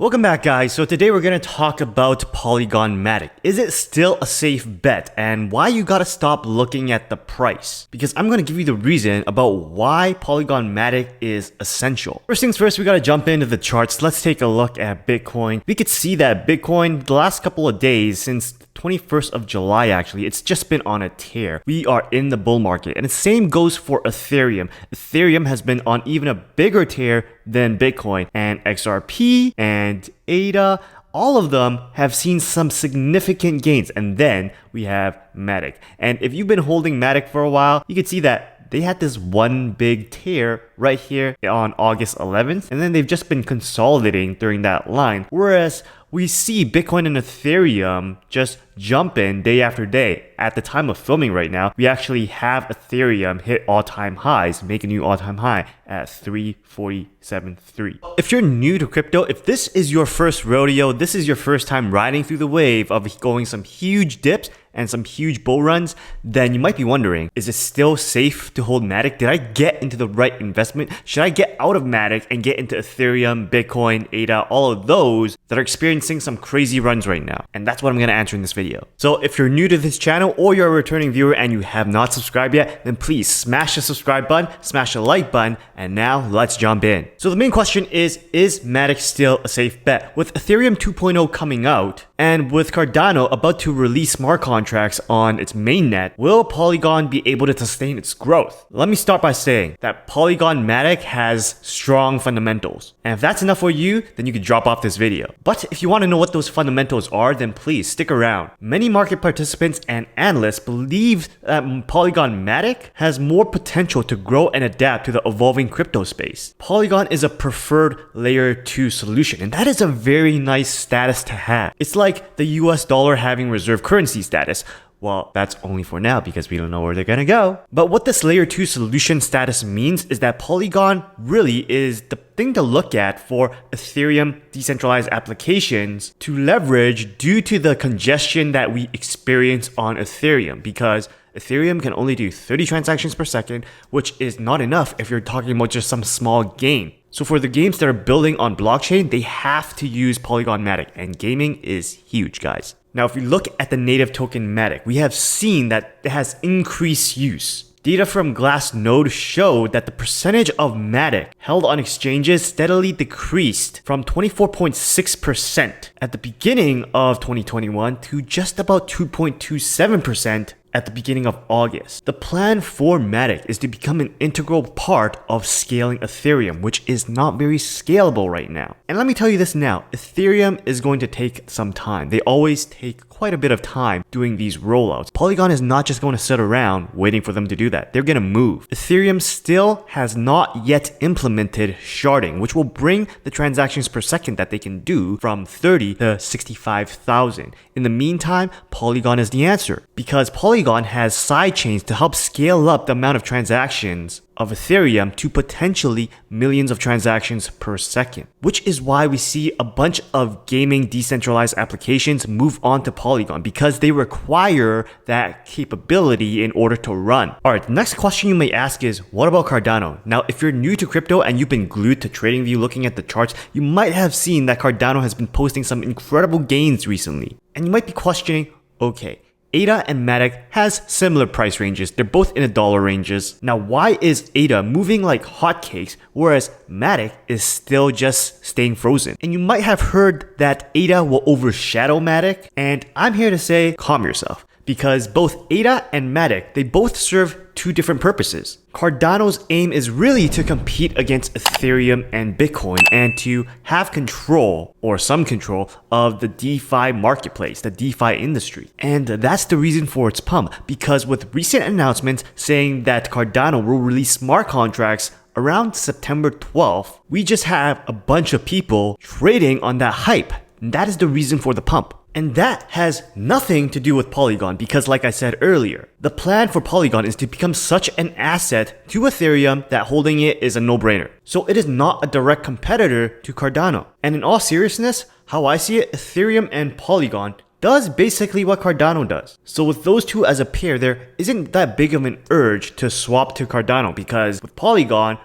Welcome back, guys. So today we're going to talk about Polygon Matic. Is it still a safe bet, and why you gotta stop looking at the price? Because I'm going to give you the reason about why Polygon Matic is essential. First things first, we got to jump into the charts. Let's take a look at Bitcoin. We could see that Bitcoin, the last couple of days, since 21st of July actually, it's just been on a tear. We are in the bull market, and the same goes for Ethereum. Ethereum has been on even a bigger tear than Bitcoin, and XRP and ADA, all of them have seen some significant gains. And then we have Matic, and if you've been holding Matic for a while, you can see that they had this one big tear right here on August 11th, and then they've just been consolidating during that line, whereas we see Bitcoin and Ethereum just jump in day after day. At the time of filming right now, we actually have Ethereum hit all-time highs, make a new all-time high at 347.3. If you're new to crypto, if this is your first rodeo, this is your first time riding through the wave of going some huge dips and some huge bull runs, then you might be wondering, is it still safe to hold Matic? Did I get into the right investment? Should I get out of Matic and get into Ethereum, Bitcoin, ADA, all of those that are experiencing some crazy runs right now? And that's what I'm going to answer in this video. So if you're new to this channel or you're a returning viewer and you have not subscribed yet, then please smash the subscribe button, smash the like button, and now let's jump in. So the main question is Matic still a safe bet? With Ethereum 2.0 coming out, and with Cardano about to release smart contracts on its mainnet, will Polygon be able to sustain its growth? Let me start by saying that Polygon Matic has strong fundamentals. And if that's enough for you, then you can drop off this video. But if you want to know what those fundamentals are, then please stick around. Many market participants and analysts believe that Polygon Matic has more potential to grow and adapt to the evolving crypto space. Polygon is a preferred layer 2 solution, and that is a very nice status to have. It's like the US dollar having reserve currency status. Well, that's only for now because we don't know where they're gonna go. But what this layer 2 solution status means is that Polygon really is the thing to look at for Ethereum decentralized applications to leverage due to the congestion that we experience on Ethereum, because Ethereum can only do 30 transactions per second, which is not enough if you're talking about just some small game. So for the games that are building on blockchain, they have to use Polygon Matic, and gaming is huge, guys. Now, if we look at the native token Matic, we have seen that it has increased use. Data from Glassnode showed that the percentage of Matic held on exchanges steadily decreased from 24.6% at the beginning of 2021 to just about 2.27% at the beginning of August. The plan for Matic is to become an integral part of scaling Ethereum, which is not very scalable right now. And let me tell you this now, Ethereum is going to take some time. They always take quite a bit of time doing these rollouts. Polygon is not just going to sit around waiting for them to do that. They're going to move. Ethereum still has not yet implemented sharding, which will bring the transactions per second that they can do from 30 to 65,000. In the meantime, Polygon is the answer, because Polygon has sidechains to help scale up the amount of transactions of Ethereum to potentially millions of transactions per second, which is why we see a bunch of gaming decentralized applications move on to Polygon, because they require that capability in order to run. Alright, the next question you may ask is, what about Cardano? Now, if you're new to crypto and you've been glued to TradingView looking at the charts, you might have seen that Cardano has been posting some incredible gains recently. And you might be questioning, okay, ADA and Matic has similar price ranges. They're both in the dollar ranges. Now, why is ADA moving like hotcakes, whereas Matic is still just staying frozen? And you might have heard that ADA will overshadow Matic, and I'm here to say, calm yourself. Because both ADA and Matic, they both serve two different purposes. Cardano's aim is really to compete against Ethereum and Bitcoin and to have control, or some control, of the DeFi marketplace, the DeFi industry. And that's the reason for its pump, because with recent announcements saying that Cardano will release smart contracts around September 12th, we just have a bunch of people trading on that hype. And that is the reason for the pump. And that has nothing to do with Polygon, because like I said earlier, the plan for Polygon is to become such an asset to Ethereum that holding it is a no-brainer. So it is not a direct competitor to Cardano. And in all seriousness, how I see it, Ethereum and Polygon does basically what Cardano does. So with those two as a pair, there isn't that big of an urge to swap to Cardano because with Polygon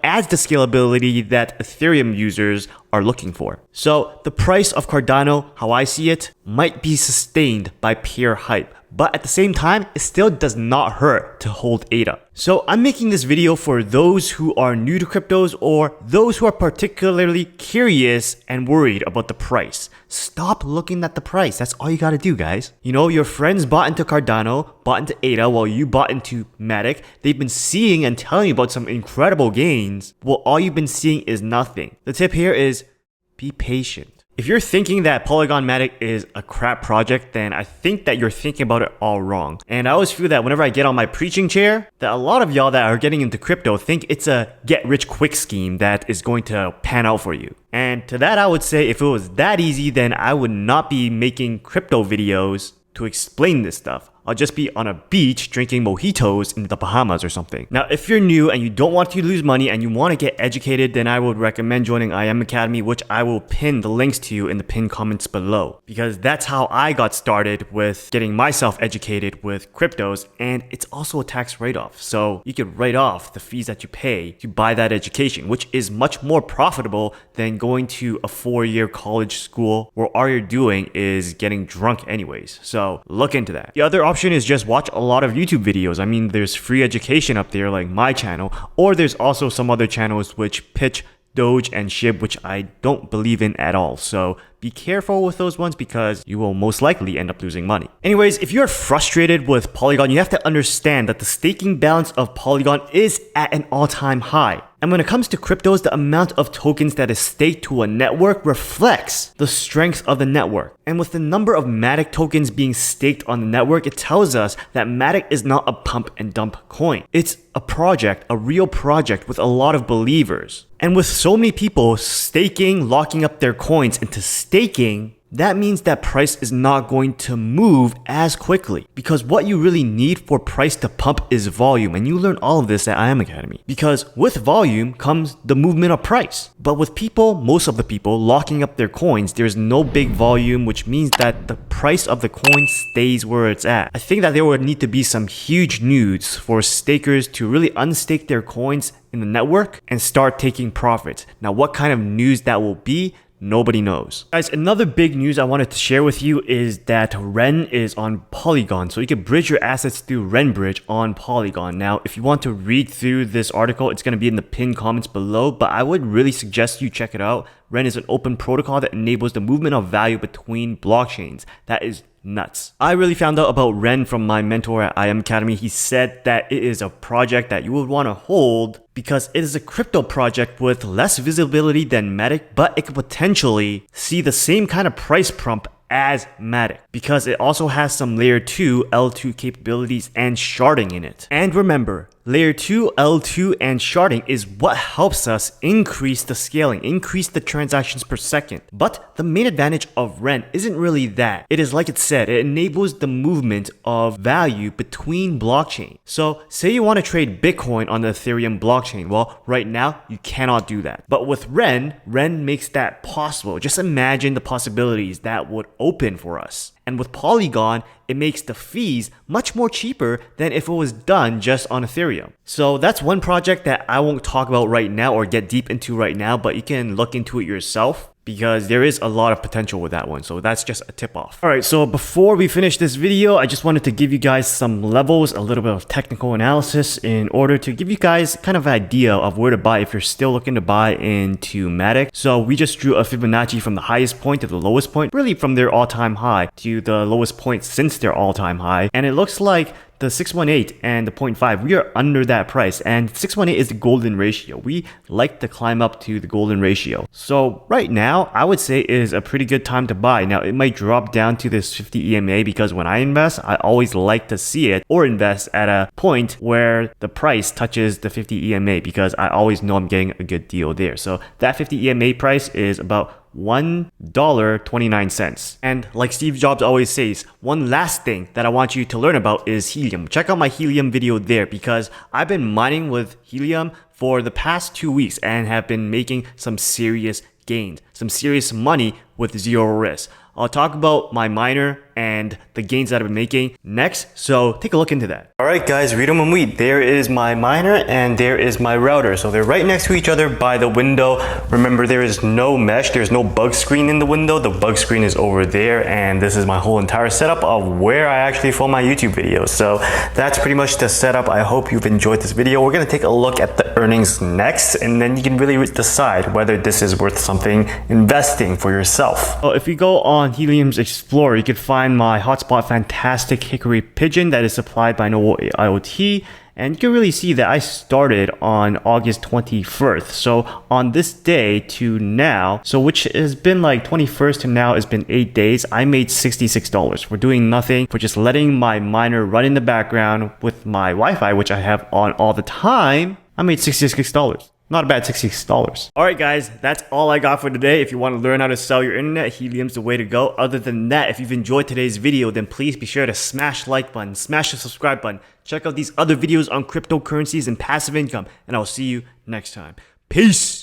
adds the scalability that Ethereum users are looking for. So the price of Cardano, how I see it, might be sustained by pure hype. But at the same time, it still does not hurt to hold ADA. So I'm making this video for those who are new to cryptos or those who are particularly curious and worried about the price. Stop looking at the price. That's all you gotta do, guys. You know, your friends bought into Cardano, bought into ADA while you bought into Matic. They've been seeing and telling you about some incredible gains. Well, all you've been seeing is nothing. The tip here is be patient. If you're thinking that Polygon Matic is a crap project, then I think that you're thinking about it all wrong. And I always feel that whenever I get on my preaching chair, that a lot of y'all that are getting into crypto think it's a get-rich-quick scheme that is going to pan out for you. And to that I would say if it was that easy, then I would not be making crypto videos to explain this stuff. I'll just be on a beach drinking mojitos in the Bahamas or something. Now, if you're new and you don't want to lose money and you want to get educated, then I would recommend joining IM Academy, which I will pin the links to in the pinned comments below. Because that's how I got started with getting myself educated with cryptos, and it's also a tax write-off. So you could write off the fees that you pay to buy that education, which is much more profitable than going to a 4-year college school where all you're doing is getting drunk anyways. So look into that. The other option is just watch a lot of YouTube videos. I mean, there's free education up there like my channel, or there's also some other channels which pitch Doge and SHIB, which I don't believe in at all. So be careful with those ones because you will most likely end up losing money. Anyways, if you're frustrated with Polygon, you have to understand that the staking balance of Polygon is at an all-time high. And when it comes to cryptos, the amount of tokens that is staked to a network reflects the strength of the network. And with the number of Matic tokens being staked on the network, it tells us that Matic is not a pump and dump coin. It's a project, a real project with a lot of believers. And with so many people staking, locking up their coins into staking, that means that price is not going to move as quickly, because what you really need for price to pump is volume, and you learn all of this at IM Academy. Because with volume comes the movement of price. But with people, most of the people locking up their coins, there's no big volume, which means that the price of the coin stays where it's at. I think that there would need to be some huge news for stakers to really unstake their coins in the network and start taking profits. Now, what kind of news that will be, nobody knows. Guys, another big news I wanted to share with you is that Ren is on Polygon. So you can bridge your assets through Ren Bridge on Polygon. Now, if you want to read through this article, it's going to be in the pinned comments below, but I would really suggest you check it out. Ren is an open protocol that enables the movement of value between blockchains. That is nuts. I really found out about Ren from my mentor at IM Academy. He said that it is a project that you would want to hold because it is a crypto project with less visibility than Matic, but it could potentially see the same kind of price pump as Matic because it also has some layer 2 L2 capabilities and sharding in it. And remember, layer 2 L2 and sharding is what helps us increase the scaling, increase the transactions per second. But the main advantage of Ren isn't really that. It is like it said, it enables the movement of value between blockchains. So say you want to trade Bitcoin on the Ethereum blockchain. Well, right now you cannot do that. But with Ren makes that possible. Just imagine the possibilities that would open for us. And with Polygon, it makes the fees much more cheaper than if it was done just on Ethereum. So that's one project that I won't talk about right now or get deep into right now, but you can look into it yourself because there is a lot of potential with that one. So that's just a tip off. All right, so before we finish this video, I just wanted to give you guys some levels, a little bit of technical analysis in order to give you guys kind of an idea of where to buy if you're still looking to buy into Matic. So we just drew a Fibonacci from the highest point to the lowest point, really from their all-time high to the lowest point since their all-time high. And it looks like the 618 and the 0.5, we are under that price, and 618 is the golden ratio. We like to climb up to the golden ratio. So right now, I would say is a pretty good time to buy. Now, it might drop down to this 50 EMA because when I invest, I always like to see it or invest at a point where the price touches the 50 EMA because I always know I'm getting a good deal there. So that 50 EMA price is about $1.29. And like Steve Jobs always says, one last thing that I want you to learn about is Helium. Check out my Helium video there because I've been mining with Helium for the past 2 weeks and have been making some serious gained. some serious money with zero risk. I'll talk about my miner and the gains that I've been making next, so take a look into that. Alright guys, read 'em and weed. There is my miner and there is my router. So they're right next to each other by the window. Remember, there is no mesh, there's no bug screen in the window. The bug screen is over there, and this is my whole entire setup of where I actually film my YouTube videos. So that's pretty much the setup. I hope you've enjoyed this video. We're gonna take a look at the earnings next, and then you can really decide whether this is worth something investing for yourself. Well, if you go on Helium's Explorer, you can find my hotspot Fantastic Hickory Pigeon that is supplied by Noble IoT, and you can really see that I started on August 21st. So on this day to now, so which has been like 21st to now, has been 8 days, I made $66 for doing nothing, for just letting my miner run in the background with my Wi-Fi, which I have on all the time. I made $66. Not a bad $66. Alright guys, that's all I got for today. If you want to learn how to sell your internet, Helium's the way to go. Other than that, if you've enjoyed today's video, then please be sure to smash the like button, smash the subscribe button. Check out these other videos on cryptocurrencies and passive income, and I'll see you next time. Peace!